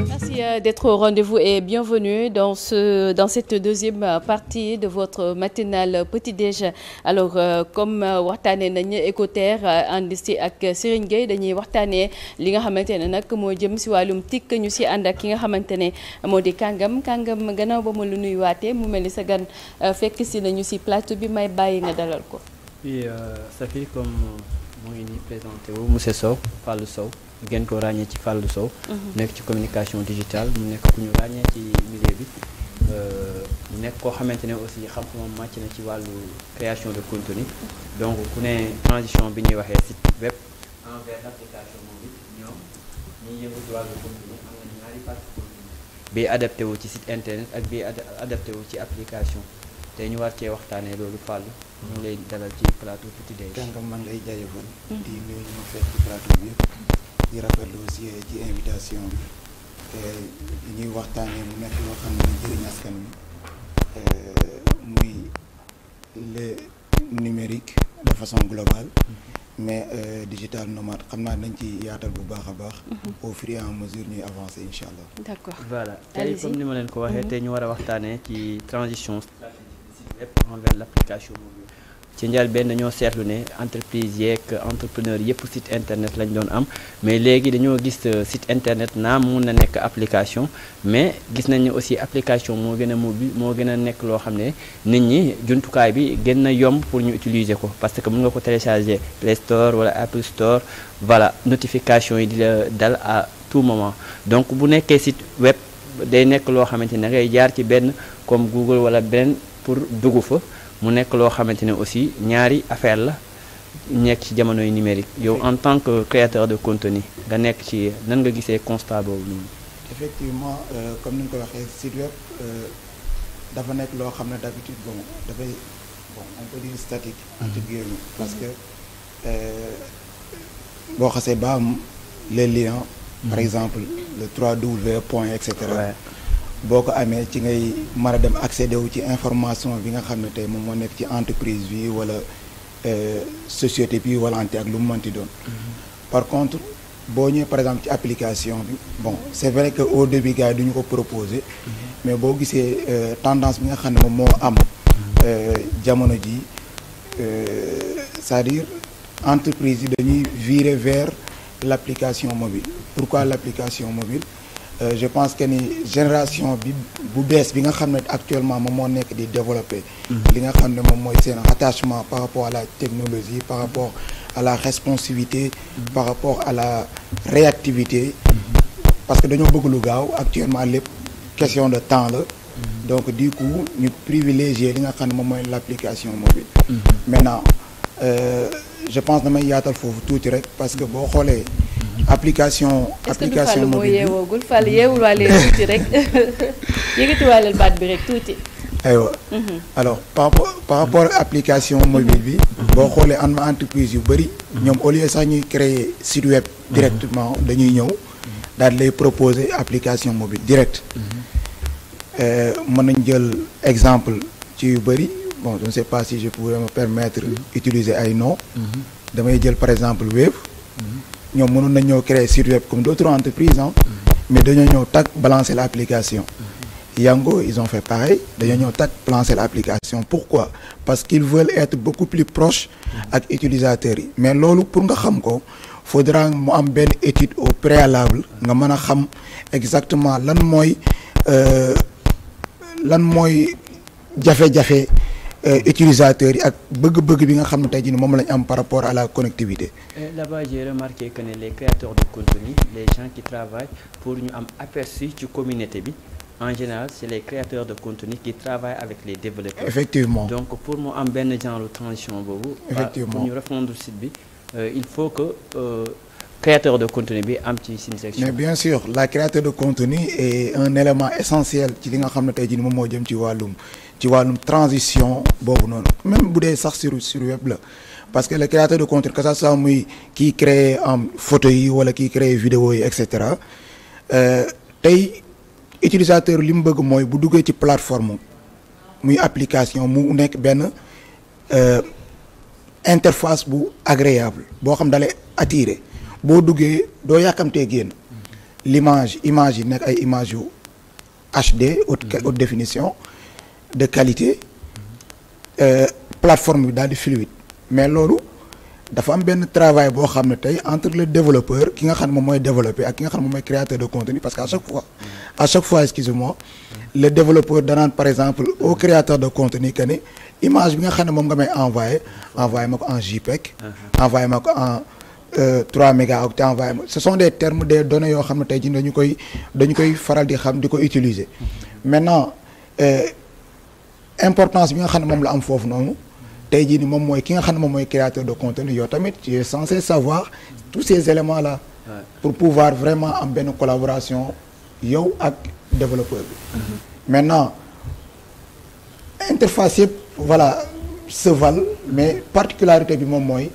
Merci d'être au rendez-vous et bienvenue dans cette deuxième partie de votre matinale petit-déj. Alors comme waxtaanee nañ Écoterre ànd si ak Serigne Gueye dañuy waxtaanee li nga xamante ne nag moo jëm si wàllum tikk ñu si ànd ak ki nga xamante ne moo di kàngam gannaaw ba ma lu nuyuwaatee mu mel ni sa gan fekk si nañu si plateau bi may bàyyi nga dalal ko. Oui, Safi comme moo ngi nii présenté wu monsieur Sow Fallou Sow ngeen ko ràññee ci Fallou Sow. nekk ci communication digitale mu nekk ku ñu ràññee ci milieu bi mu nekk koo xamante ne aussi xam-xamam màcc na ci wàllu création de contenu donc ku ne transition bi ñuy waxee site web envers l'application mobile ñoom ñiy yëngu ci wàllu contenu am na ñaari partie contenu bii adapté wu ci site internet ak bii adapté wu ci application te ñu war cee waxtaanee loolu Fallou ñu ngi lay dalal ci plateau Petit Déj. Kàngam man lay jaajëfal. di nuyu ñu fekk ci plateau bi yëpp. di rafetlu aussi ci invitation bi ñuy waxtaanee mu nekk loo xam ne jëriñ askan wi muy le numérique de façon globale mais digital nomade xam naa dañ ci yaatal bu baax a baax au fur et à mesure ñuy avancer incha allah. D'accord. Voilà tey comme ni ma leen ko waxee tey ñu war a waxtaanee ci transition stratégique site web envers l'application mobile. ci njëlbéen dañoo seetlu ne entreprise yeeg entrepreneur yëpp site internet lañ doon am mais léegi dañoo gis site internet naam mun na nekk application mais gis nañ ne aussi application moo gën a mobile moo gën a nekk loo xam ne nit ñi jumtukaay bi gën na yomb pour ñu utiliser ko parce que mun nga ko télécharger Play Store wala Apple Store voilà notification yi di la dal à tout moment donc bu nekkee site web day nekk loo xamante ne da ngay jaar ci benn comme Google wala benn pour dugg fa. mu nekk loo xamante ne aussi ñaari affaire la nekk ci jamonoy numérique yow en tant que créateur de contenu nga nekk ci nan nga gisee constat boobu noonu. effectivement comme ni nga ko waxee site web dafa nekk loo xam ne d'habitude dafay on peut dire statique entre guillemets parce que boo xasee ba am les liens par exemple le 3W point et cetera. boo ko amee ci ngay mën a dem accéder wu ci information bi nga xam ne tey moom moo nekk ci entreprise bi wala société bi wala ante ak lu mu mënti doon. par contre boo ñëwee par exemple ci application bi bon c'est vrai que au début gars yi duñu ko proposer mais boo gisee tendance bi nga xam ne moom moo am jamono ji c'est-à-dire entreprise yi dañuy virer vers l'application mobile. Pourquoi l'application mobile? Je pense que ni génération bi bu bees bi nga xam ne actuellement moom moo nekk di développer li nga xam ne moom mooy seen attachement par rapport à la technologie, par rapport à la responsivité, par rapport à la réactivité, parce que dañoo bëgg lu gaaw actuellement lépp question de temps la. Donc du coup ñu privilégier li nga xam ne moom mooy l'application mobile. Maintenant je pense damay yaatal foofu tuuti rek parce que boo xoolee application mobile yeewoogul Fall yeewul waale tuuti rek yëkkati waaleel baat bi rek tuuti. aywa alors par rapport à application mobile bi boo xoolee am na entreprise yu bëri ñoom au lieu sax ñuy créer site web directement dañuy ñëw daal lay proposer application mobile direct. Mën nañ jël exemple ci yu bëri bon je ne sais pas si je pourrais me permettre utiliser ay noms. damay jël par exemple Wave. ñoom mënoon nañ ñëw créer site web comme d'autres entreprises mais dañoo ñëw tag balancer l'application. Yango ils ont fait pareil dañoo ñëw tag balancer l'application. Pourquoi? Parce qu'ils veulent être beaucoup plus proches ak utilisateurs yi mais loolu pour nga xam ko faudra mu am benn étude au préalable nga mën a xam exactement lan mooy jafe-jafe utilisateurs yi ak bëgg-bëgg bi nga xam ne tey jii moom lañ am par rapport à la connectivité. Là-bas j'ai remarqué que les créateurs de contenu, les gens qui travaillent pour ñu am aperçu ci communauté bi en général c'est les créateurs de contenu qui travaillent avec les développeurs. Effectivement. Donc pour mu am benn genre transition boobu. Effectivement pour ñu refondre site bi il faut que créateur de contenu bi am ci seen section. Mais bien sûr la créateur de contenu est un élément essentiel ci li nga xam ne tey jii moom moo jëm ci wàllum transition boobu noonu même bu dee sax sur web la parce que le créateur de contenu que ça soit muy kii créer am photo yi wala kii créer vidéo yi et cetera tey utilisateur li mu bëgg mooy bu duggee ci plateforme muy application mu nekk benn interface bu agréable boo xam dalay attirer boo duggee doo yàkkamtee génn l'image yi nekk ay images yu HD haute définition de qualité plateforme bi daal di fluide mais loolu dafa am benn travail boo xam ne tey entre le développeur ki nga xam ne moom mooy développer ak ki nga xam ne moom mooy créateur de contenu parce que à chaque fois excusez-moi le développeur danaan par exemple au créateur de contenu que ne image bi nga xam ne moom nga may envoyé ma ko en JPEG envoyé ma ko en 3 mégaoctets envoyé ma ce sont des termes des données yoo xam ne tey jii dañu koy faral di xam di ko utiliser maintenant importance bi nga xam ne moom la am foofu noonu tey jii ni moom mooy ki nga xam ne moom mooy créateur de contenu yow tamit tu es censé savoir tous ces éléments là pour pouvoir vraiment am benn collaboration yow ak développeur bi maintenant interface yëpp voilà se valent mais particularité bi moom mooy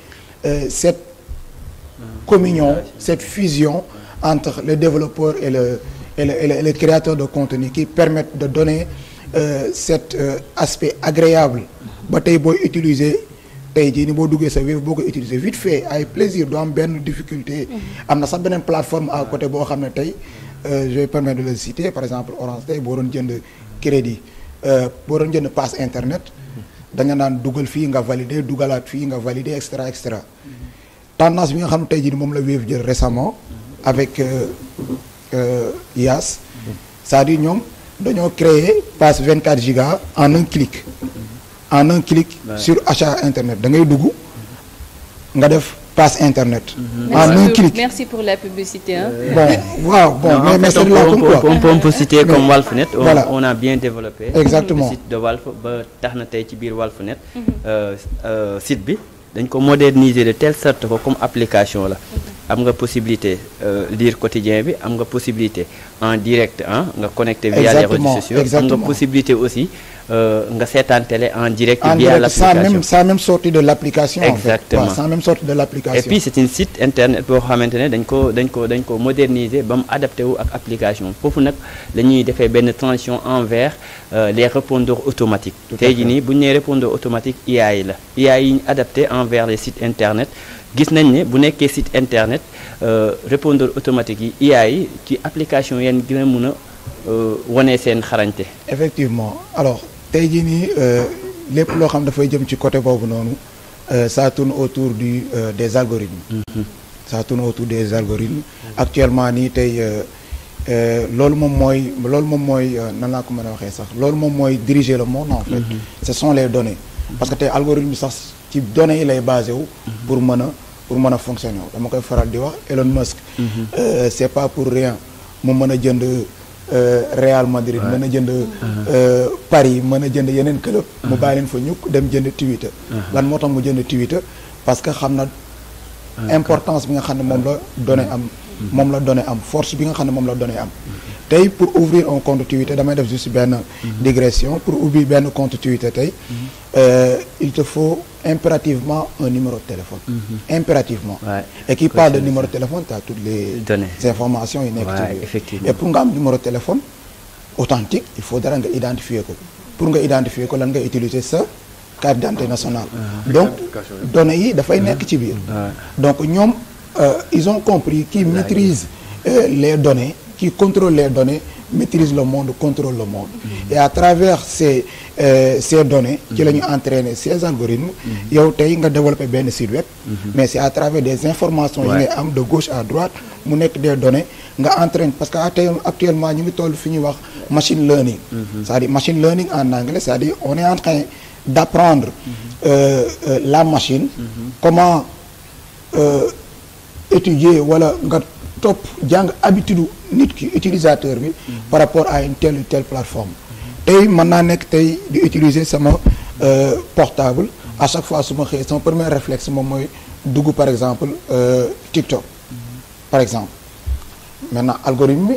cette communion cette fusion entre le développeur et le créateur de contenu qui permettent de donner cet aspect agréable ba tey booy utiliser tey jii ni boo duggee sa Wave boo ko utiliser vite fait ay plaisir doo am benn difficulté am na sax beneen plateforme à côté boo xam ne tey je vais permettre de le citer par exemple Orange tey boo doon jënd crédit boo doon jënd passe internet da nga naan dugal fii nga valider dugalaat fii nga valider et cetera tendance bi nga xam ne tey jii ni moom la Wave jël récemment avec Yaas c'est-à-dire ñoom dañoo créer passe 24 gigas en un clic sur achat internet da ngay dugg nga def passe internet en un clic. Merci pour la publicité hein. Mais c'est de la com quoi. On peut citer comme Walfnet on a bien développé exactement le site de Walf ba tax na tey ci biir Walfnet site bi dañ ko moderniser de telle sorte que comme application la am nga possibilité lire quotidien bi am nga possibilité en direct nga connecté via les réseaux sociaux am nga possibilité aussi nga seetaan télé en direct via l'application sans même sortir de l'application exactement en fait. Sans même sortir de l'application et puis c'est un site internet boo xamante ne dañ ko moderniser ba mu adapté wu ak application foofu nag la ñuy defee benn transition envers les répondeurs automatiques tey jii nii bu ñu nee répondeur automatique IA yi la IA yi ñu adapté envers les sites internet gis nañ ne bu nekkee site internet répondeur automatique yi IA yi ci application yenn gën a mun a wane seen xarañte effectivement alors tey jii nii lépp loo xam dafay jëm ci côté boobu noonu ça tourne autour des algorithmes ça tourne autour des algorithmes actuellement nii tey loolu moom mooy nan laa ko mën a waxee sax loolu moom mooy diriger le monde en fait ce sont les données parce que tey algorithme bi sax ci données yi lay basé wu pour mën a fonctionner dama koy faral di wax Elon Musk c'est pas pour rien mu mën a jënd Real Madrid mën a jënd Paris mën a jënd yeneen club mu bàyyi leen fa ñukk dem jënd Twitter lan moo tax mu jënd Twitter parce que xam na importance bi nga xam ne moom la données am force bi nga xam ne moom la données am tey pour ouvrir un compte Twitter damay def juste benn digression pour ouvrir benn compte Twitter tey il te faut impérativement un numéro de téléphone impérativement et qui parle de numéro de téléphone tu as toutes les informations yi nekk ci biir et pour nga am numéro de téléphone authentique il faut dara nga identifier ko pour nga identifier ko lan nga utiliser sa carte d'identité nationale donc données yi dafay nekk ci biir donc ñoom ils ont compris qu'ils maîtrisent les données qui contrôle les données maîtrise le monde contrôle le monde et à travers ces données ci la ñu entraîner ces algorithmes yow tey nga développer benn site web mais c'est à travers des informations yi ngay am de gauche à droite mu nekk des données nga entraîne parce que actuellement ñu ngi toll fi ñuy wax machine learning c'est-à-dire machine learning en anglais c'est-à-dire on est en train d'apprendre la machine comment étudier wala nga topp jàng habitude nit ki utilisateur bi par rapport à une telle ou telle plateforme tey mën naa nekk tey di utiliser sama portable à chaque fois su ma xëyee sama premier réflexe moom mooy dugg par exemple TikTok par exemple maintenant algorithme bi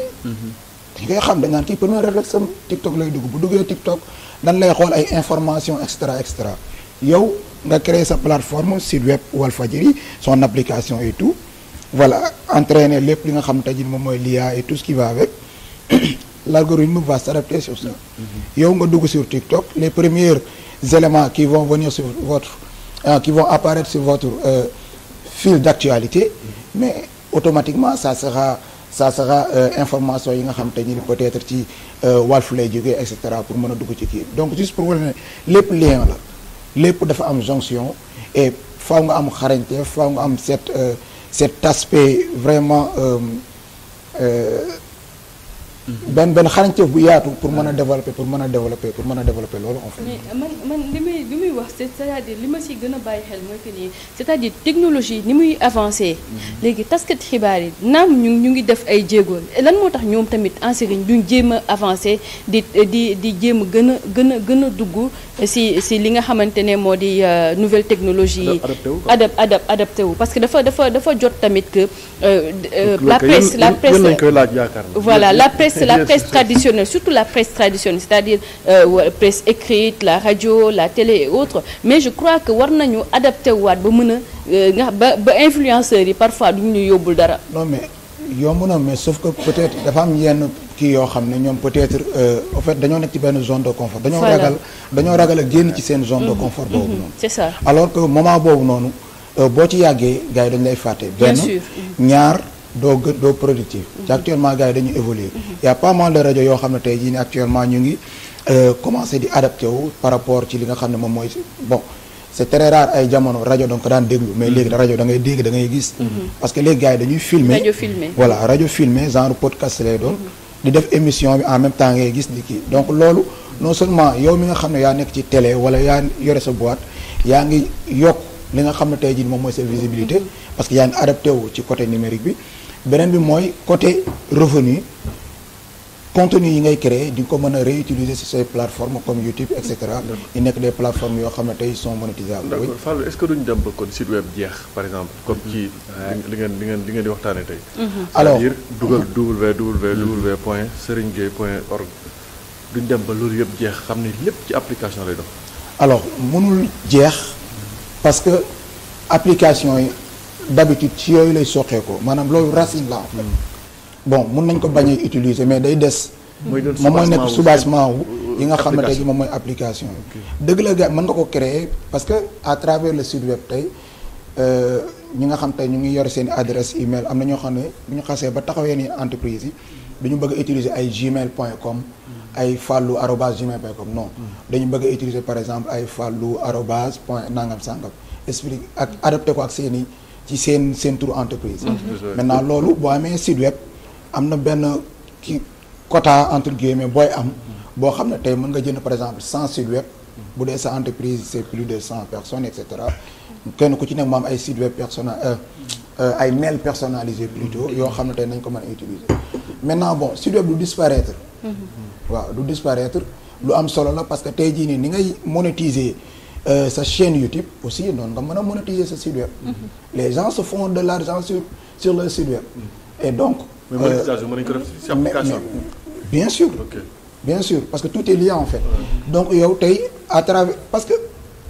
dañ koy xam dañ naan kii premier réflexe sama TikTok lay dugg bu duggee TikTok dañ lay xool ay informations extra yow nga créer sa plateforme site web Walfadjri son application et tout voilà entraîner lépp li nga xam tey jii moom mooy l'IA et tout ce qui va avec l'algorithme va s'adapter sur ça yow nga dugg sur TikTok les premiers éléments qui vont venir sur qui vont apparaître sur votre fil d'actualité mais automatiquement ça sera ça sera information yi nga xam te ni peut-être ci Walf lay jógee et cetera pour mën a dugg ci kii donc juste pour wane ne lépp lien la lépp dafa am jonction et faaw nga am xarañte faaw nga am cet aspect vraiment benn xarañte bu yaatu pour mën a développer loolu en fait. mais man li muy wax c'est-à-dire li ma si gën a bàyyi xel mooy que ni c'est-à-dire technologie ni muy avancé léegi taskat xibaar yi naam ñu ngi def ay jéego lan moo tax ñoom tamit enseigne duñ jéem a avancé di jéem a gën a dugg si li nga xamante ne moo di nouvelle technologie yi adapté wu parce que dafa jot tamit que la presse voilà la presse traditionnelle, surtout la presse traditionnelle, c'est-à-dire presse écrite, la radio, la télé et autres. Mais je crois que war nañu adapté waat ba mën a ba influenceurs yi parfois duñu ñu yóbbul dara. Non mais yomb na mais sauf que peut-être dafa am yenn kii yoo xam ne ñoom peut-être en fait dañoo nekk ci benn zone de confort. dañoo ragal a génn ci seen zone de confort boobu noonu. C'est ça. Alors que moment boobu noonu boo ci yàggee gars yi dañu lay fàtte. Bien sûr. ñaar. doo productif ci actuellement gars yi dañuy évoluer y a pas mal de rajo yoo xam ne tey jii nii actuellement ñu ngi commencé di adapté wu par rapport ci li nga xam ne moom mooy bon c'est très rare ay jamono rajo donc daan déglu mais léegi rajo da ngay dégg da ngay gis parce que léegi gars yi dañuy filmer voilà rajo filmer genre podcast lay doon di def émission bi en même temps ngay gis di kii donc loolu non seulement yow mi nga xam ne yaa nekk ci télé wala yaa yore sa boîte yaa ngi yokk li nga xam ne tey jii moom mooy sa visibilité parce que yaa ngi adapté wu ci côté numérique bi beneen bi mooy côté revenu contenu yi ngay créer di nga ko mën a réutiliser sur ces plateformes comme YouTube et cetera yi nekk des plateformes yoo xam ne tey sont monétisables. D'accord Fallou est-ce que duñ dem ba kon site web jeex par exemple comme ci li ngeen di waxtaanee tey. alors c'est-à-dire dugal www.serigngueye.org duñ dem ba loolu yëpp jeex xam ne lépp ci application lay dox. alors mënul jeex parce que application yi. d'habitude ci yooyu lay soqeekoo maanaam loolu racine la en fait bon mun nañ ko bañ a utiliser mais day des moom mooy nekk soubassement wu yi nga xam ne tey moom mooy application yi dëgg la gars mën nga ko créer parce que à travers le site web tey ñi nga xam tey ñu ngi yore seen adresse email am na ñoo xam ne bu ñu xasee ba taxawee ni entreprise yi duñu bëgg a utiliser ay gmail.com ay fallou@gmail.com non dañu bëgg a utiliser par exemple ay fallou@point nangam sangam explique ak adapté ko ak seeni ci seen tour entreprise maintenant loolu boo amee site web am na benn ki quota entre guillemets booy am boo xam ne tey mën nga jënd par exemple 100 site web bu dee sa entreprise c'est plus de 100 personnes et cetera kenn ku ci nekk mu am ay site web ay mail personnalisé plutôt yoo xam ne tey nañ ko mën a utiliser maintenant bon site web du disparaître waaw du disparaître lu am solo la parce que tey jii nii ni ngay monétiser sa chaîne YouTube aussi noonu nga mën a monétiser sa site web les gens se font de l'argent sur le site web et donc mais monétisation mën nañu ko def ci application bien sûr bien sûr parce que tout est lié en fait donc yow tey à travers parce que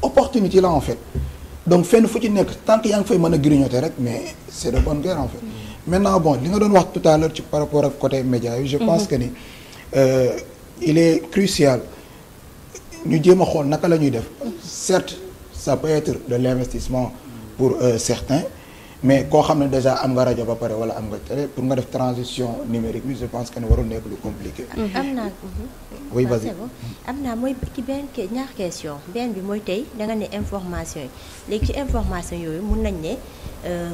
opportunité la en fait donc fenn fu ci nekk tant que yaa ngi fay mën a grignoter rek mais c'est de bonne guerre en fait maintenant bon li nga doon wax tout à l'heure ci par rapport ak côté média yi je pense que ni il est crucial ñu jéem a xool naka la ñuy def certes ça peut être de l'investissement pour certains mais koo xam ne déjà am nga rajo ba pare wala am nga télé pour nga def transition numérique bi je pense que ne warul nekk lu compliqué. am naa. oui vas-y am naa mooy ci ñaar question benn bi mooy tey da nga ne information yi léegi ci information yooyu mun nañ ne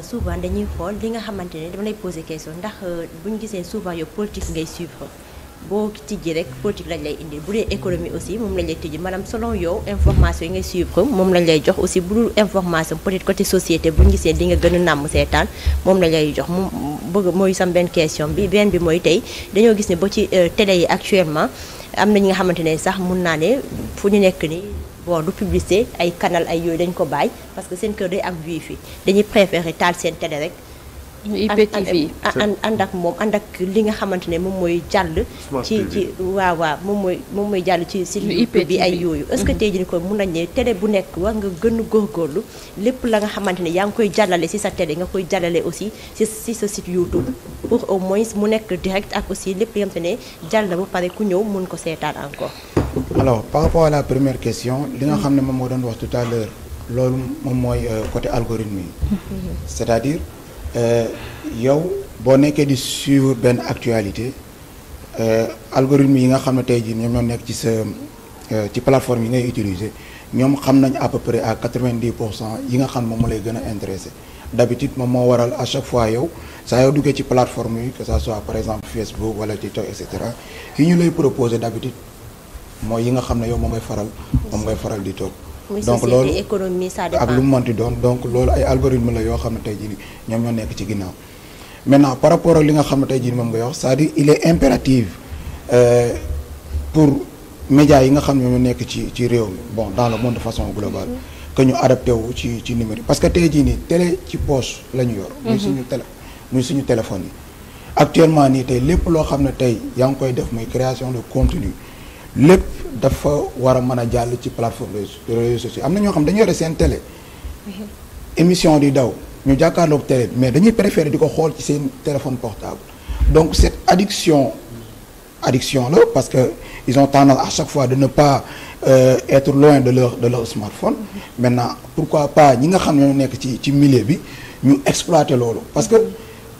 souvent dañuy xool li nga xamante ne dama lay poser question ndax bu ñu gisee souvent yow politique ngay suivre. boo tijji rek politique lañ lay indi bu dee économie aussi moom lañ lay tijji maanaam selon yow information yi ngay suivre moom lañ lay jox aussi bu dul information peut-être côté société bu ñu gisee di nga gën a nàmm seetaan moom lañ lay jox mu bëgg mooy sam benn question bi benn bi mooy tey dañoo gis ne ba ci télé yi actuellement am na ñi nga xamante ne sax mun naa ne fu ñu nekk ni bon du publicité ay canal ay yooyu dañ ko bàyyi parce que seen kër day am wifi dañuy préférer taal seen télé rek IPTV ànd ak moom ànd ak li nga xamante ne moom mooy jàll ci waaw moom mooy jàll ci site YouTube bi ay yooyu est-ce que tey jii ko mun nañ ne télé bu nekk war nga gën a góorgóorlu lépp la nga xamante ne yaa ngi koy jàllale ci sa télé nga koy jàllale aussi ci sa site YouTube pour au moins mu nekk direct ak aussi lépp li nga xamante ne jàll na ba pare ku ñëw mun ko seetaan encore. alors par rapport à la première question li nga xam ne moom moo doon wax tout à l'heure loolu moom mooy côté algorithme yi c'est-à-dire yow boo nekkee di suivre benn actualité algorithme yi nga xam ne tey jii ñoom ñoo nekk ci sa ci plateforme yi ngay utiliser ñoom xam nañ à peu près à 90% yi nga xam moom moo lay gën a intéressé d'habitude moom moo waral à chaque fois yow saa yoo duggee ci plateforme yi que ça soit par exemple Facebook wala TikTok et cetera yi ñu lay proposer d'habitude mooy yi nga xam ne yow moom ngay faral di toog. donc loolu économie ça dépend ak lu mu mënti doon donc loolu ay algorithme la yoo xam ne tey jii ñoom ñoo nekk ci ginnaaw maintenant par rapport ak li nga xam ne tey jii moom nga wax c'est-à-dire il est impératif pour médias yi nga xam ne ñoo nekk ci réew mi bon dans le monde de façon globale que ñu adapté wu ci numérique parce que tey jii nii télé ci poche la ñu yor. muy suñu téléphone yi. actuellement nii tey lépp loo xam ne tey yaa ngi koy def muy création de contenu lépp dafa war a mën a jàll ci plateforme réseaux sociaux am na ñoo xam dañu yore seen télé. émission di daw ñu jàkkaarloog télé mais dañuy préférer di ko xool ci seen téléphone portable donc cette addiction la parce que ils ont tendance à chaque fois de ne pas être loin de leur smartphone. Maintenant pourquoi pas ñi nga xam ne ñoo nekk ci milieu bi ñu exploiter loolu parce que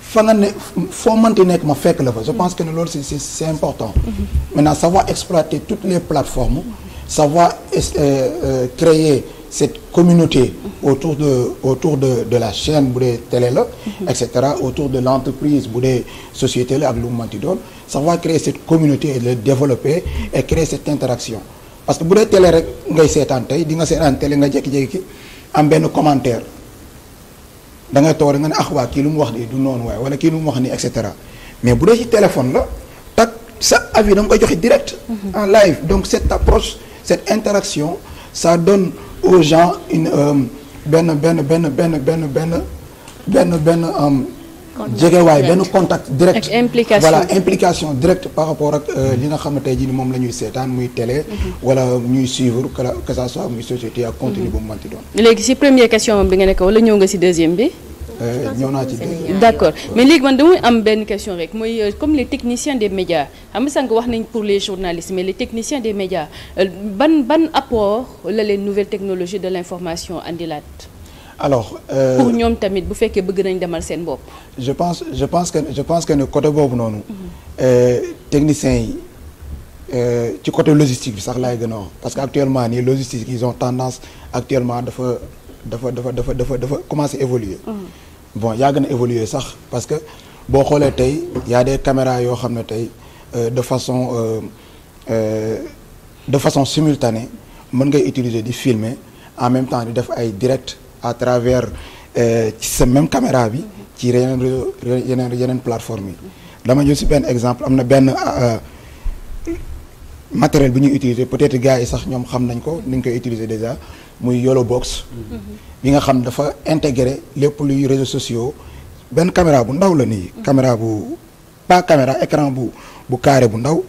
fa nga ne foo mënti nekk ma fekk la fa je pense que ne loolu c'est important. Maintenant savoir exploiter toutes les plateformes savoir créer cette communauté autour de la chaîne bu dee télé la et cetera autour de l'entreprise bu dee société la ak lu mu mënti doon savoir créer cette communauté et le développer et créer cette interaction parce que bu dee télé rek ngay seetaan tey di nga seetaan télé nga jékki-jékki am benn commentaire da ngay toog nga ne waa kii lu mu wax di du noonu waaye wala kii lu mu wax nii et cetera mais bu dee ci téléphone la tak sa avis da nga koy joxe direct en live donc cette approche cette interaction ça donne aux gens une benn jegewaay benn contact direct voilà implication directe par rapport ak li nga xam ne tey jii moom la ñuy seetaan muy télé wala ñuy suivre que ça soit muy société ak contenu bu mu mënti doon. léegi ci première question bi nga nekk wala ñëw nga ci deuxième bi. ñëw naa ci deuxième. d'accord mais léegi man damay am benn question rek mooy comme les techniciens des médias xam nga sànq wax nañ pour les journalistes mais les techniciens des médias ban apport la leen nouvelle technologie de l'information andilaat. alors pour ñoom tamit bu fekkee bëgg nañ demal seen bopp. je pense que ne côté boobu noonu. techniciens yi ci côté logistique bi sax laay gën a wax parce que actuellement nii logistique ils ont tendance actuellement dafa commencer évoluer. bon yàgg na évoluer sax parce que boo xoolee tey y a des caméras yoo xam ne tey de façon simultanée mën ngay utiliser di filmer en même temps di def ay direct à travers ci sa même caméra bi ci yeneen plateforme yi dama jël ci benn exemple am na benn matériel bi ñuy utiliser peut-être gars yi sax ñoom xam nañ ko ni ñu koy utiliser déjà muy YOLO Box bi nga xam dafa intégrer lépp luy réseaux sociaux benn caméra bu ndaw la nii caméra bu pas caméra écran bu carré bu ndaw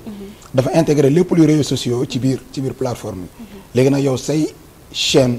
dafa intégrer lépp luy réseaux sociaux ci biir plateforme yi léegi nag yow say chaîne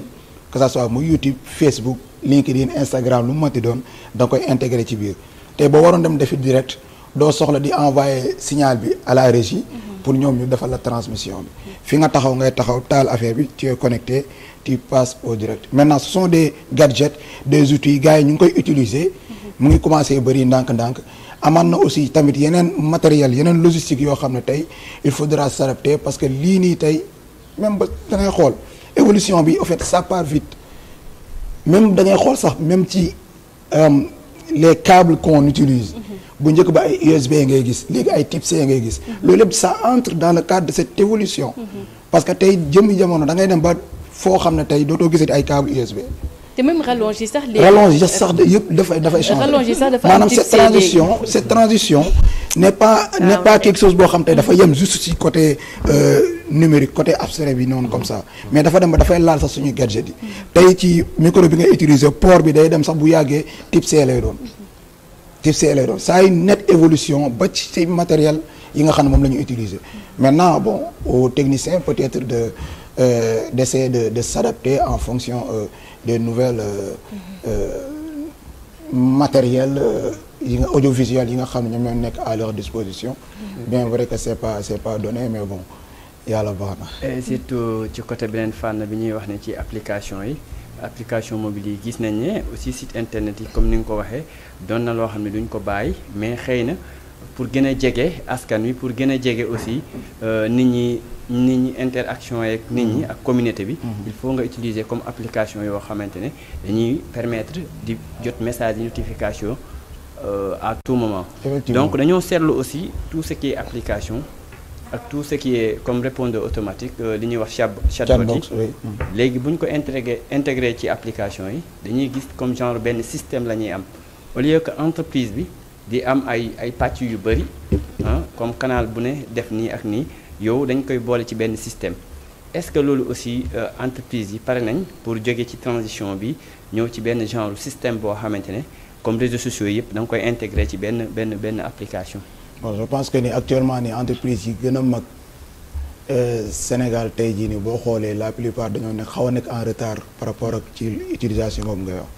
que ça soit muy YouTube Facebook LinkedIn Instagram lu mu mënti doon da nga koy intégrer ci biir te boo waroon dem defi direct doo soxla di envoyer signal bi à la régie pour ñoom ñu defal la transmission bi fi nga taxaw ngay taxaw taal affaire bi tu es connecté tu passes au direct maintenant ce sont des gadgets des outils gars yi ñu ngi koy utiliser mu ngi commencer bëri ndànk-ndànk amaan na aussi tamit yeneen matériel yeneen logistique yoo xam ne tey il faudra s'adapter parce que lii nii tey même ba da ngay xool évolution bi en fait ça part vite même da ngay xool sax même ci les câbles qu'on utilise bu njëkk ba ay USB ngay gis léegi ay type C ngay gis loolu lépp ça entre dans le cadre de cette évolution parce que tey jëmmi jamono da ngay dem ba foo xam ne tey dootoo gisati ay câble USB te même rallonge yi sax léegi rallonge yi sax yëpp dafay changer rallonge yi sax dafa maanaam cette transition n'est pas quelque chose boo xam te dafa yem juste ci côté numérique côté abstrait bi noonu comme ça mais dafa dem ba dafay laal sax suñu gadget yi tey ci micro bi nga utiliser port bi day dem sax bu yàggee type C lay doon ça a une nette évolution ba ci matériel yi nga xam ne moom la ñu utiliser maintenant bon aux techniciens peut-être d'essayer de s'adapter en fonction des nouvelles matériels yi nga audiovisuels yi nga xam ne ñoom ñoo nekk à leur disposition bien vrai que c'est pas donné mais bon yàlla baax na. et surtout ci côté beneen fànn bi ñuy wax ne ci application yi application mobile yi gis nañ ne aussi site internet yi comme ni nga ko waxee doon na loo xam ne duñ ko bàyyi mais xëy na pour gën a jege askan wi pour gën a jege aussi nit ñi interaction yeeg nit ñi ak communauté bi. il faut nga utiliser comme application yoo xamante ne dañuy permettre di jot message de notification à tout moment. Donc dañoo seetlu aussi tout ce qui est application ak tout ce qui est comme répondeur automatique li ñuy wax chatbot yi léegi bu ñu ko intégré ci application yi dañuy gis comme genre benn système la ñuy am au lieu que entreprise bi di am ay pàcc yu bëri comme canal bu ne def nii ak nii yow dañ koy boole ci benn système est-ce que loolu aussi entreprise yi pare nañ pour jóge ci transition bi ñëw ci benn genre système boo xamante ne comme réseaux sociaux yëpp da nga koy intégré ci benn application. Bon, je pense que ni actuellement ni entreprise yi gën a mag Sénégal tey jii nii boo xoolee la plupart dañoo nekk xaw a nekk en retard par rapport ak ci utilisation boobu nga wax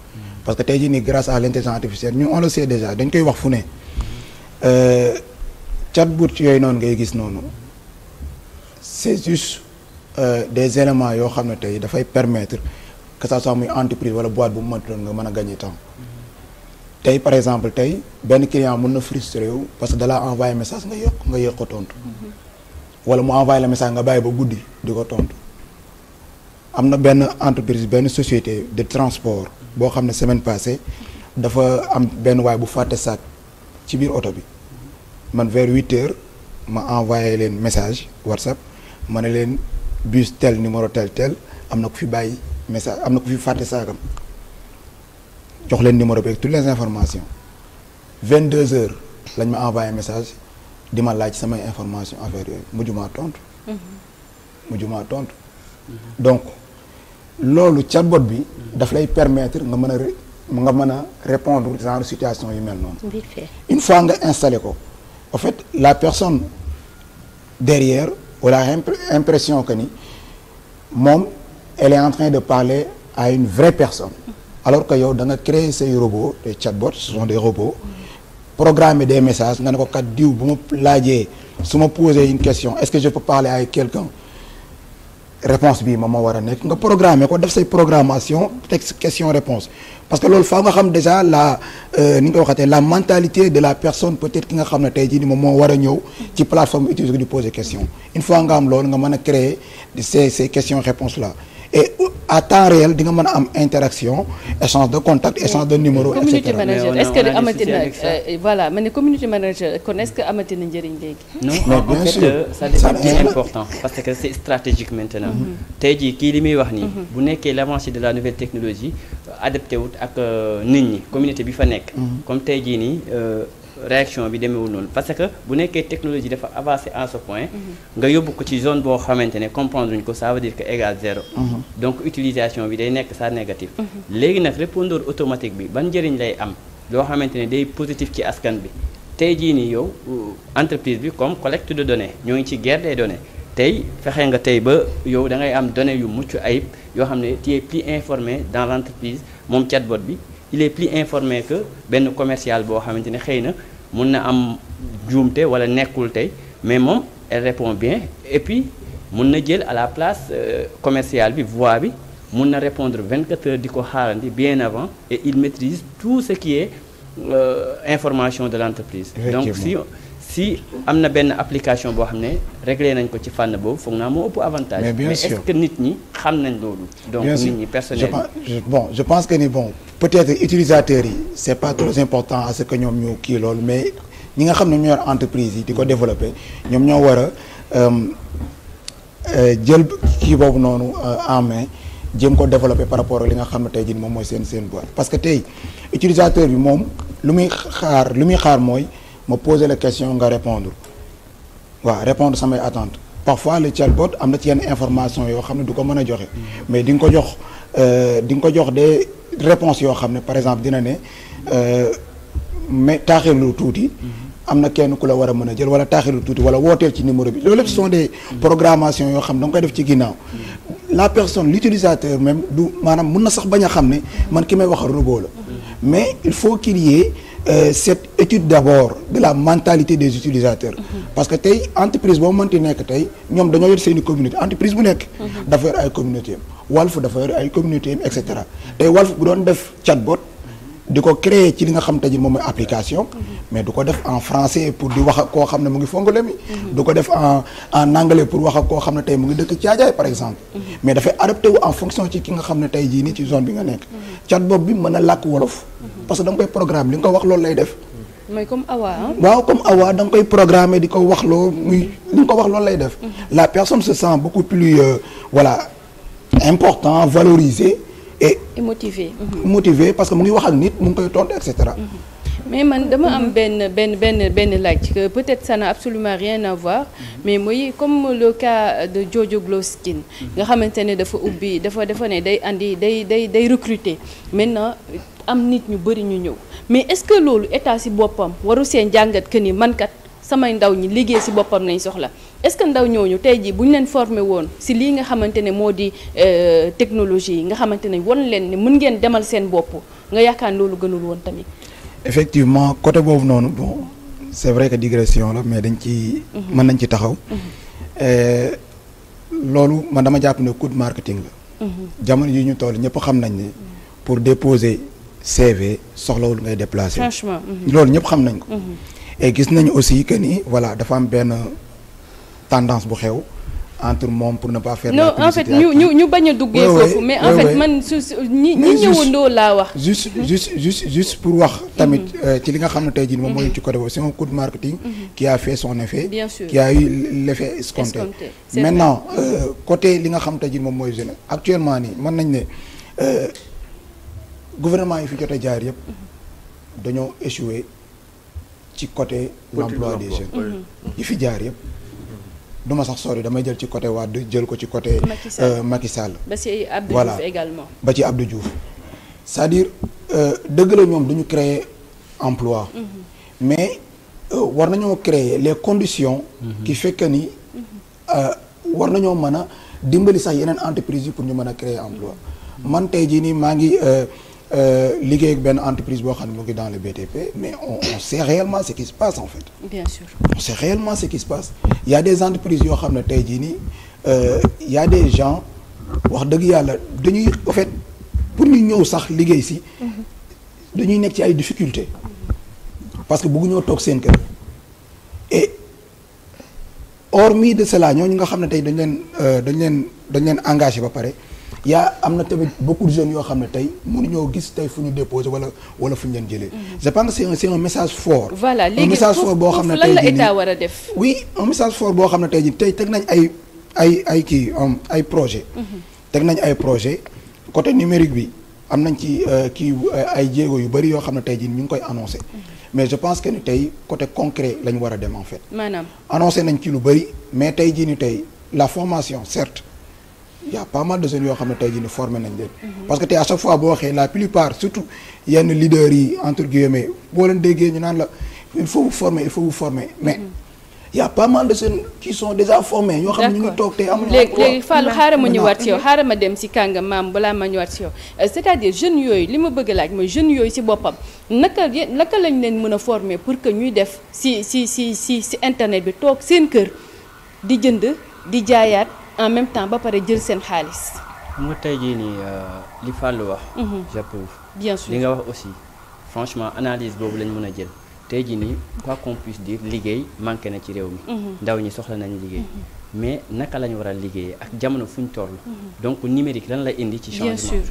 parce que tey jii nii grâce à l'intelligence artificielle ñu on le sait déjà dañ koy wax fu ne chatbot yooyu noonu ngay gis noonu c'est juste des éléments yoo xam ne tey dafay permettre que ça soit muy entreprise wala boîte bu mu mënti doon nga mën a gagner temps tey par exemple tey benn client mën na frustré wu parce que dalaa envoyé message nga yëg ko tontu wala mu envoyé la message nga bàyyi ba guddi di ko tontu am na benn entreprise benn société de transport boo xam ne semaine passée dafa am benn waay bu fàtte sac ci biir oto bi man vers 8h ma envoyé leen message WhatsApp ma ne leen bus tel numéro tel am na ku fi bàyyi message am na ku fi fàtte saakam jox leen numéro bi avec toutes les informations 22h lañ ma envoyé message di ma laaj samay information affaire yooyu mujjumaa tontu donc loolu chatbot bi daf lay permettre nga mën a répondre genre situation yu mel noonu une fois nga installé ko en fait la personne derrière aura impression que ni moom elle est en train de parler à une vraie personne alors que yow da nga créer say robots des chatbots ce sont des robots programmer des messages nga ne ko kat diw bu ma laajee su ma poser une question est-ce que je peux parler avec quelqu'un réponse bii ma war a nekk nga programmer ko def say programmation texte question réponse parce que loolu faa nga xam déjà ni nga ko waxatee la mentalité de la personne peut-être ki nga xam ne tey jii ni moom moo war a ñëw ci plateforme utiliser ko di poser question une fois nga am loolu nga mën a créer ces questions réponses là et à temps réel di nga mën a am interaction échange de contact échange de numéro et cetera. Community manager est-ce que amati na voilà ma ne community manager kon est-ce que amati na njëriñ léegi. non mais bien sûr ça devient important parce que c'est stratégique maintenant. tey jii kii li muy wax nii. bu nekkee l'avancée de la nouvelle technologie adapté wut ak nit ñi communauté bi fa nekk. comme tey jii nii. réaction bi demeewul noonu parce que bu nekkee technologie dafa avancé à ce point nga yóbbu ko ci zone boo xamante ne comprendre uñ ko ça veut dire que égal 0 donc utilisation bi day nekk ça négatif léegi nag répondeur automatique bi ban njëriñ lay am loo xamante ne day positif ci askan bi tey jii nii yow entreprise bi comme collecte de données ñoo ngi ci guerre des données tey fexe nga tey ba yow da ngay am données yu mucc ayib yoo xam ne tu es plus informé dans l'entreprise moom chatbot bi il est plus informé que benn commercial boo xamante ne xëy na mun na am juumte wala nekkul tey mais moom elle répond bien et puis mun na jël à la place commerciale bi voix bi mun na répondre 24 heures di ko xaarandi bien avant et il maîtrise tout ce qui est information de l'entreprise donc si am na benn application boo xam ne réglé nañ ko ci fànn boobu foog naa moo ëpp avantage mais est-ce que nit ñi xam nañ loolu donc nit ñi personnellement je pense que ni bon peut-être utilisateurs yi c'est pas trop important à ce que ñoom ñoo kii loolu mais ñi nga xam ne ñoo yor entreprise yi di ko développer ñoom ñoo war a jël kii boobu noonu en main jéem ko développer par rapport ak li nga xam ne tey jii moom mooy seen boîte parce que tey utilisateur bi moom lu muy xaar mooy ma poser la question nga répondre répondre samay attente parfois le chatbot am na ci yenn information yoo xam ne du ko mën a joxe mais di nga ko jox des réponses yoo xam ne par exemple dina ne mais taaxirlu tuuti am na kenn ku la war a mën a jël wala taaxirlu tuuti wala wooteel ci numéro bi loolu lépp ce sont des programmations yoo xam ne da nga koy def ci ginnaaw la personne l'utilisateur même du maanaam mun na sax bañ a xam ne man ki may wax robot la mais il faut qu'il y ait cette l'étude d'abord de la mentalité des utilisateurs. parce que tey entreprise boo mënti nekk tey ñoom dañoo yor seeni communauté entreprise bu nekk. dafa yor ay communauté am Walf dafa yor ay communauté am et cetera tey Walf bu doon def chatbot di ko créer ci li nga xam te ji moom mooy application. mais du ko def en français pour di wax ak koo xam ne mu ngi fongole mi. du ko def en anglais pour wax ak koo xam ne tey mu ngi dëkk Caajaay par exemple. mais dafay adapté wu en fonction ci ki nga xam ne tey jii nii ci zone bi nga nekk. chatbot bi mën a làkk wolof. parce que da nga koy programme li nga ko wax loolu lay def. mooy comme Awa waaw comme Awa da nga koy programmer di ko wax loo muy li nga ko wax loolu lay def. la personne se sent beaucoup plus important valorisé et motivé parce que mu ngi wax ak nit mu ngi koy tontu et cetera. mais man dama am benn laaj que peut-être ça n'a absolument rien à voir mais mooy comme le cas de Jojo Glowskin nga xamante ne dafa ubbi dafa ne day andi day recruter maintenant am nit ñu bëri ñu ñëw mais est-ce que loolu état ci boppam waru seen jàngat que ni man kat samay ndaw ñi liggéey ci boppam nañ soxla est-ce que ndaw ñooñu tey jii bu ñu leen formé woon ci lii nga xamante ne moo di technologie yi nga xamante ne won leen ne mën ngeen demal seen bopp nga yaakaar loolu gënul woon tamit. effectivement côté boobu noonu bon c'est vrai que digression la mais dañ ci mën nañ ci taxaw loolu man dama jàpp ne coup de marketing la jamono yi ñu toll ñëpp xam nañ ne pour déposer CV soxlawul ngay déplacer franchement loolu ñëpp xam nañ ko et gis nañu aussi que ni voilà dafa am benn tendance bu xew entre moom pour ne pas faire non en fait ñu bañ a duggee foofu mais en fait man su ñi ñëwandoo laa wax juste pour wax tamit ci li nga xam ne tey jii moom mooy ci côté boobu c'est un coup de marketing qui a fait son effet bien sûr qui a eu l'effet escompté maintenant côté li nga xam tey jii moom mooy jeune actuellement nii mën nañ ne gouvernement yi fi jot a jaar yëpp dañoo échoué ci côté l'emploi des jeunes yi fi jaar yëpp duma sax sori damay jël ci côté Wade jël ko ci côté Macky Sall ba ci Abdou Diouf également ba ci Abdou Diouf c'est-à-dire dëgg la ñoom duñu créer emploi mais war nañoo créer les conditions qui fait que ni war nañoo mën a dimbali sax yeneen entreprise yi pour ñu mën a créer emploi man tey jii nii maa ngi liggéey ak benn entreprise boo xam ne mu ngi dans le BTP mais on sait réellement ce qui se passe en fait. Bien sûr. On sait réellement ce qui se passe il y a des entreprises yoo xam ne tey jii nii il y a des gens wax dëgg yàlla dañuy en fait pour ñu ñëw sax liggéey si dañuy nekk ci ay difficultés parce que bëgguñoo toog seen kër et hormis de cela ñooñu nga xam ne tey dañ leen engagé ba pare. am na tamit beaucoup de jeunes yoo xam ne tey mënuñoo gis tey fu ñu déposé wala fu ñu leen jëlee. je pense que c'est un message fort. voilà léegi un message fort boo xam ne tey lan la état war a def. oui un message fort boo xam ne tey jii teg nañ ay projet teg nañ ay projet côté numérique bi am nañ ci ay jéego yu bari yoo xam ne tey jii ñu ngi koy annoncé. mais je pense que ni tey côté concret la ñu war a dem en fait. maanaam annoncé nañ ci lu bari mais tey jii ni tey la formation certes. il y a pas mal de jeunes yoo xam ne tey jii ni formé nañ leen. parce que tey à chaque fois boo waxee la plupart surtout yenn leaders yi entre guillemets boo leen déggee ñu naan la il faut vous former mais il y a pas mal de jeunes qui sont déjà formés. ñoo xam ne ñu ngi toog tey amuñu. léegi Fallou xaaral ma ñëwaat ci yow xaaral ma dem ci kànga maam balaa ma ñëwaat ci yow c'est-à-dire jeunes yooyu li ma bëgg laaj mooy jeunes yooyu ci boppam naka lañ leen mën a former pour que ñuy def ci internet bi toog seen kër di jënd di jaayaat. en même temps ba pare jël seen xaalis. xam nga tey jii nii li Fallou wax. j'approuve. bien sûr li nga wax aussi franchement analyse boobu lañ mën a jël tey jii nii quoi qu'on puisse dire liggéey manqué na ci réew mi. ndaw ñi soxla nañu liggéey. mais naka la ñu war a liggéeyee ak jamono fu ñu toll. donc numérique lan lay indi ci changement. bien sûr.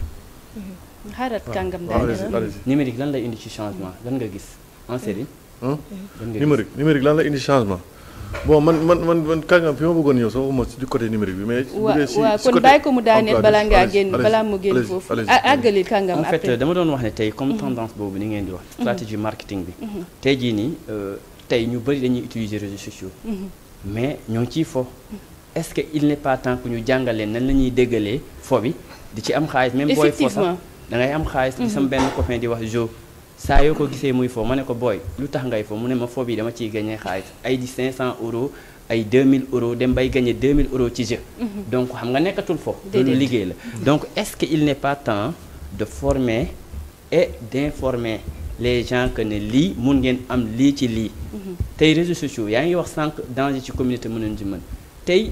xaaral kàngam daal numérique lan lay indi ci changement lan nga gis en série. numérique lan lay indi changement. bon man kàngam fi ma bëggoon ñëw sax waxuma ci côté numérique bi mais. waaw kon bàyyi ko mu daaneel balaa ngaa génn balaa mu génn foofu. àggali kàngam en fait dama doon wax ne tey comme tendance boobu ni ngeen di wax. stratégie marketing bi. tey jii nii tey ñu bëri dañuy utiliser réseaux sociaux. mais ñoo ngi ciy fo. est-ce que il n'est pas temps que ñu jàngal leen nan la ñuy déggalee fo bi di ci am xaalis. même booy fo sax da ngay am xaalis. di sama benn copain di wax jo. saa yoo ko gisee muy fo ma ne ko booy lu tax ngay fo mu ne ma fo bi dama ciy gagné xaalis ay di 500 euros ay 2000 euros dem bay gagné 2000 euros ci jeu. donc xam nga nekkatul fo. loolu liggéey la donc est-ce que il n'est pas temps de former et d'informer les gens que ne lii mun ngeen am lii ci lii. tey réseaux sociaux yaa ngi wax sànq danger ci communauté management tey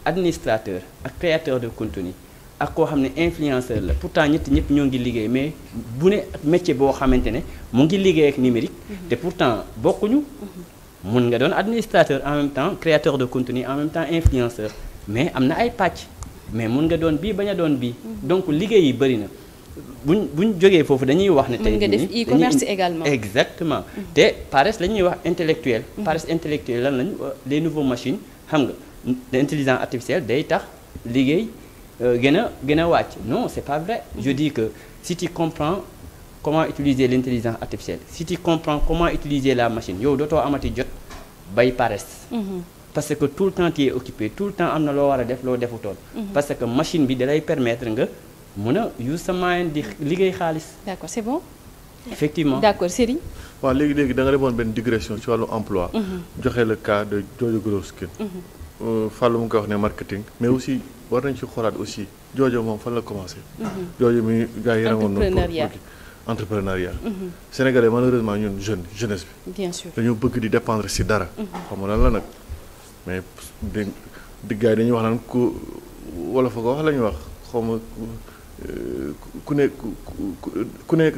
administrateur ak créateur de contenu ak koo xam ne influenceur la pourtant ñëpp ñoo ngi liggéey mais bu ne métier boo xamante ne mu ngi liggéey ak numérique. te pourtant bokkuñu. mun nga doon administrateur en même temps créateur de contenu en même temps influenceur mais am na ay pàcc mais mun nga doon bii bañ a doon bii. donc liggéey yi bëri na. buñ jógee foofu dañuy wax ne tey mën nga def e-commerce également exactement te paresse la ñuy wax intellectuelle paresse intellectuelle lan lañ les nouveaux machines xam nga l'intelligence artificielle day tax liggéey gën a wàcc non c'est pas vrai je dis que si tu comprends comment utiliser l'intelligence artificielle si tu comprends comment utiliser la machine yow dootoo amati jot bay paresse parce que tout le temps tu es occupé tout le temps am na loo war a def loo defutoon parce que machine bi dalay permettre nga mën a use sa moyen di liggéey xaalis. d'accord c'est bon. effectivement d'accord Serigne. waaw léegi da nga defoon benn digression ci wàllu emploi. joxe le cas de Jojo Groskin. Fallou mu ngi koy wax ne marketing mais aussi war nañ ci xoolaat aussi Jojo moom fan la commencé. Jojo mi gars yi rangoon noonu entrepreneuriat. Sénégalais malheureusement ñun jeunesse bi. bien sûr dañoo bëgg di dépendre si dara. xam nga lan la nag mais di gars yi dañuy wax naan ku wala fa ko wax la ñuy wax xaw ma ku nekk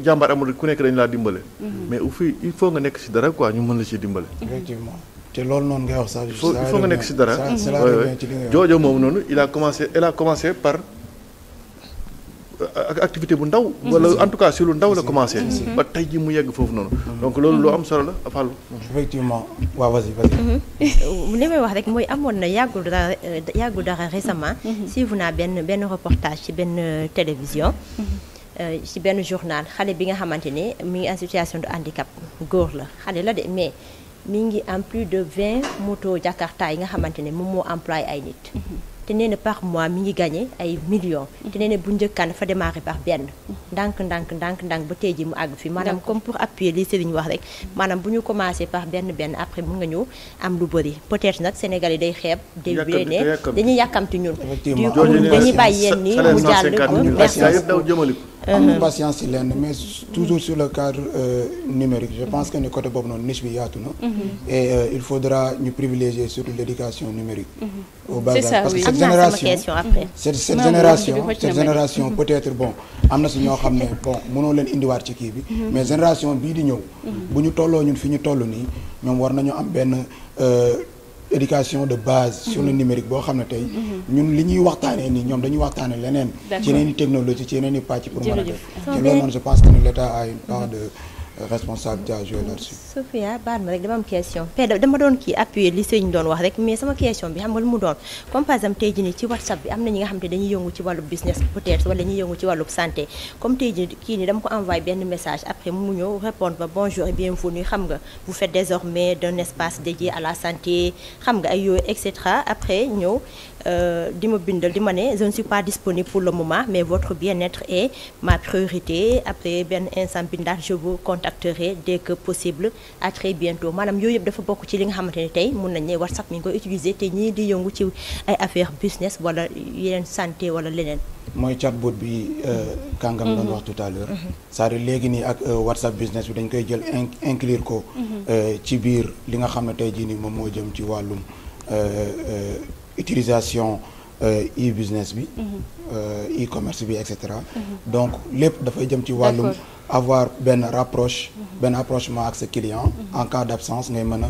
jàmbaar amul ku nekk dañu laa dimbale. mais il faut nga nekk si dara quoi ñu mën la ci dimbale. effectivement te loolu noonu ngay wax sax. il faut nga nekk si dara. Jojo moom noonu elle a commencé par activité bu ndaw. wala en tout cas si lu ndaw la commencé. ba tey ji mu yegg foofu noonu. donc loolu loo am solo la Fallou. effectivement waaw vas-y. li may wax rek mooy amoon na yàggul dara récemment. suivre naa benn reportage ci benn télévision. ci benn journal xale bi nga xamante ne mi ngi en situation de handicap góor la xale la de mais mi ngi en plus de 20 moto Jakarta yi nga xamante ne moom moo employé ay nit. te nee na par mois mi ngi gagné ay millions. te nee na bu njëkkaan dafa démarré par benn. ndànk ba tey ji mu àgg fi maanaam comme pour appuyer li Serigne wax rek maanaam bu ñu commencé par benn après mun nga ñëw am lu bëri peut-être nag Sénégal yi day xeeb. day ne dañuy yàkkamti ñun. dañuy bàyyi yenn ni mu jàll ba am patience ci lenn mais toujours sur le cadre numérique je pense que ni côté boobu noonu niche bi yaatu na. et il faudra ñu privilégier surtout l'éducation numérique. au bas parce que cette génération peut-être bon am na si ñoo xam ne bon mënoo leen indiwaat ci kii bi. mais génération bii di ñëw. bu ñu tolloo ñun fi ñu toll nii ñoom war nañu am benn. éducation de base sur le numérique boo xam ne tey ñun li ñuy waxtaanee nii ñoom dañuy waxtaanee leneen ci yeneen i technologie ci yeneen i pàcc pour mën a def te loolu noonu je pense que l'État a une part de responsabilité à jouer là-dessus. Sophia baal ma rek dama am question dama doon kii appuyer li sëñ doon wax rek mais sama question bi xam nga lu mu doon comme par exemple tey jii nii ci WhatsApp bi am na ñi nga xam ne dañuy yëngu ci wàllu business peut-être wala ñuy yëngu ci wàllu santé comme tey jii kii nii dama ko envoyé benn message après mu ñëw répondre ba bonjour et bienvenue xam nga vous faites désormais d'un espace dédié à la santé xam nga ay yooyu et cetera après ñëw di ma bindal di ma ne je ne suis pas disponible pour le moment mais votre bien-être est ma priorité après benn instant bindaat je vous contacterai dès que possible à très bientôt maanaam yooyu yëpp dafa bokk ci li nga xamante ne tey mun nañ ne WhatsApp mi ngi koy utiliser te ñii di yëngu ci ay affaire business wala yeneen santé wala leneen. mooy chatbot bi Kangam doon wax tout à l'heure c'est-à-dire léegi nii ak WhatsApp business bi dañ koy jël inclure ko ci biir li nga xam ne tey jii nii moom moo jëm ci wàllum utilisation e-business bi e-commerce bi et cetera donc lépp dafay jëm ci wàllum avoir benn rapprochement ak sa client en cas d'absence ngay mën a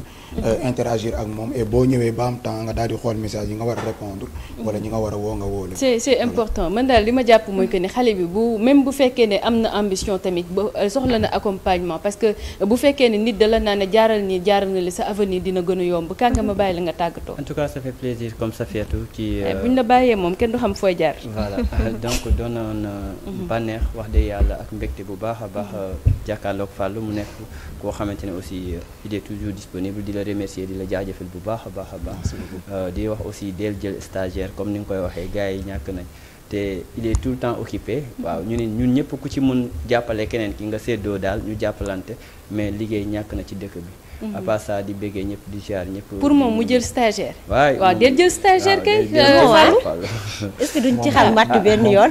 interagir ak moom et boo ñëwee ba am temps nga daal di xool message yi nga war a répondre wala ñi nga war a woo nga woo leen. c'est important man daal li ma jàpp mooy que ne xale bi même bu fekkee ne am na ambition tamit ba soxla na accompagnement parce que bu fekkee ne nit da la naan jaaral na li sa avenir dina gën a yomb kan nga ma bàyyi la nga tàggatoo. en tout cas ça fait plaisir comme ça Fatou ci. buñ la bàyyee moom kenn du xam fooy jaar. voilà donc doonoon bànneex wax dëgg yàlla ak mbégte bu baax a baax jàkkaarloog Fallou mu nekk koo xamante ne aussi il est toujours disponible di la remercier di la jaajëfal bu baax a baax di wax aussi del jël stagiaire comme ni nga koy waxee gars yi ñàkk nañ te il est tout le temps occupé waaw ñun ñëpp ku ci mun jàppale keneen ki nga séddoo daal ñu jàppalante mais liggéey ñàkk na ci dëkk bi à part ça di béggee ñëpp di ziar ñëpp. pour moom mu jël stagiaire. waaw del jël stagiaire kay. est-ce que duñ ci xal matt benn yoon.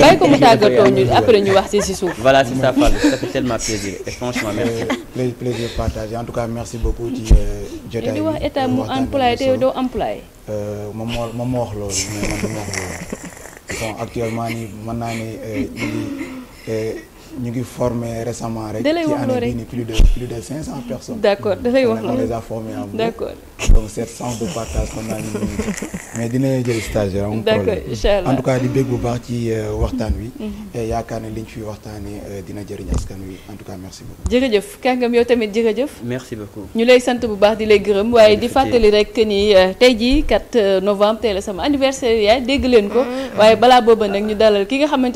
bàyyi ko mu tàggatoo ñu après ñu wax ci suuf. voilà c'est ça Fallou ça fait tellement plaisir et franchement merci. plaisir partagé en tout cas merci beaucoup ci jotaay bi. di wax état mu employé te yow doo employé. moom moo wax loolu mais man dama wax loolu bon actuellement nii mën naa ne ñu ngi formé récemment rek. da lay ci wax année loolu bii nii plus de 500 personnes. d'accord da lay wax loolu on les a formés en d'accord. donc cette sens de partage xam naa ñu mais dina jël stagiaire amul problème. d'accord inchallah en tout cas di bég bu baax ci waxtaan wi. et yaakaar ne liñ fi waxtaanee dina jëriñ askan wi en tout cas merci beaucoup. jërëjëf Kangam yow tamit jërëjëf. merci beaucoup. ñu lay sant bu baax di lay gërëm waaye di fàttali rek ni tey jii 4 novembre tey la sama anniversaire yaay dégg leen ko waaye balaa booba nag ñu dalal ki nga xamante